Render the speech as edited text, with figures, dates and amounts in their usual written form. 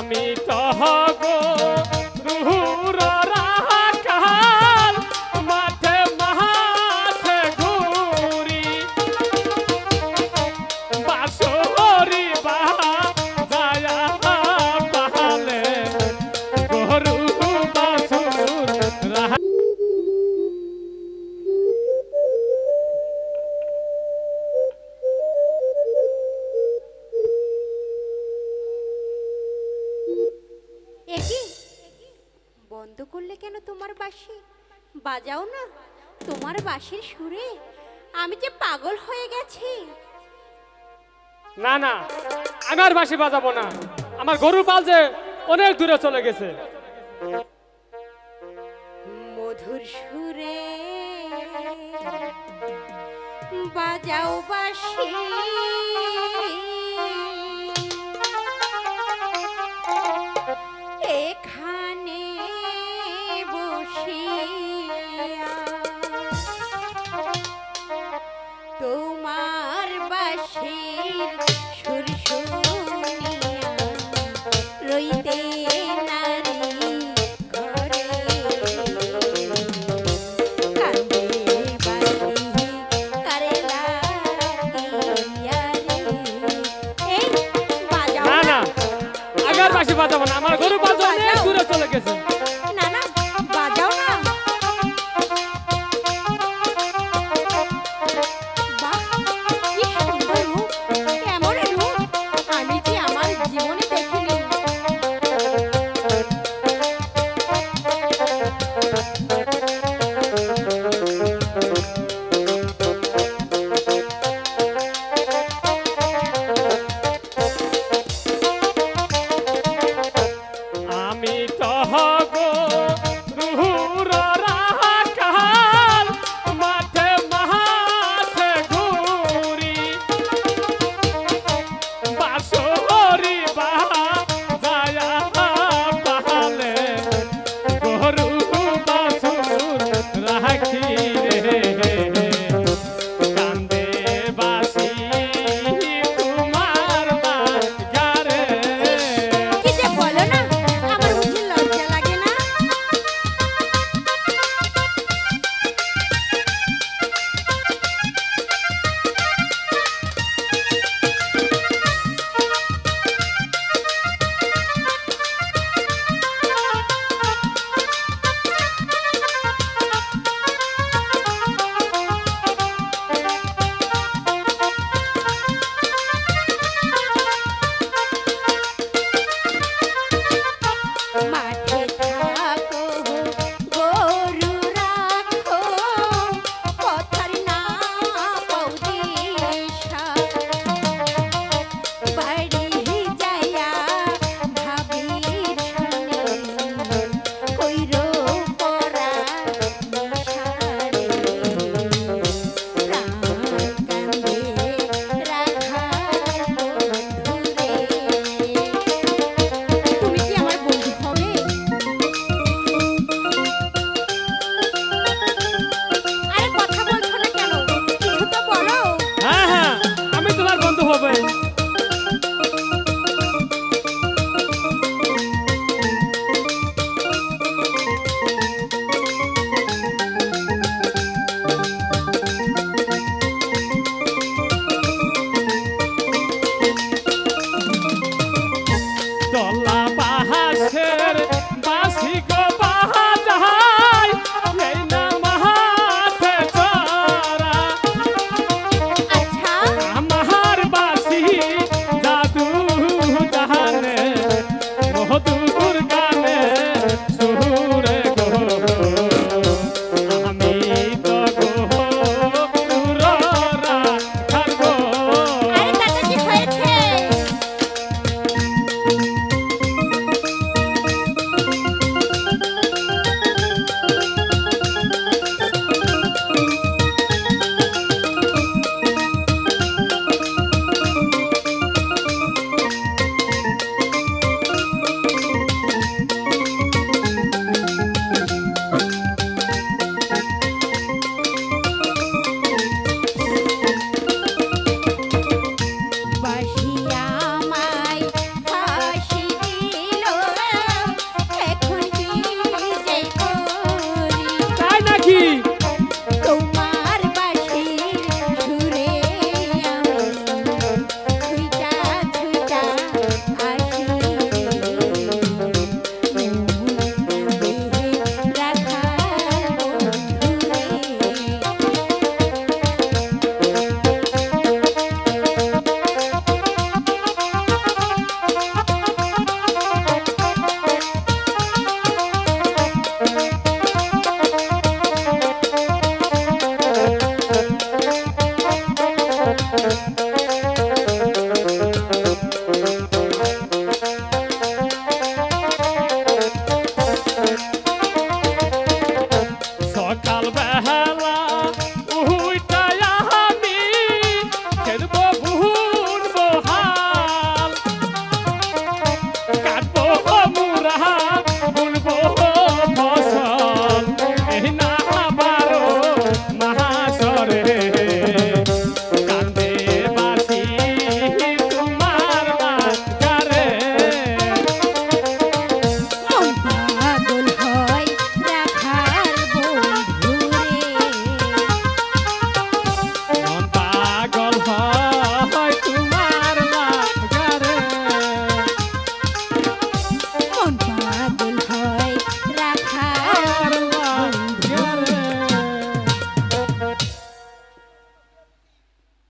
আমি তো গো রুহুর রাখাল মাঠে মাঠে ঘুরি বাঁশরি বাজায়া পালে গরু বাছুর রাখা বন্ধ করলে কেন তোমার বাঁশি? বাজাও না তোমার বাঁশির সুরে, আমি যে পাগল হয়ে গেছি। না না, আমি আর বাঁশি বাজাবো না, আমার গরুর পাল যে অনেক দূরে চলে গেছে। মধুর সুরে বাজাও বাঁশি, এখানে বসিয়া তোমার বাঁশির সুর শুনিয়া রইতে নারী ঘরে কাঁদে বাঁশি কারে লাগিয়া রে। এই বাজাও না না, আমি আর বাঁশি বাজাবো না, আমার গরুর পাল যে অনেক দূরে চলে গেছে।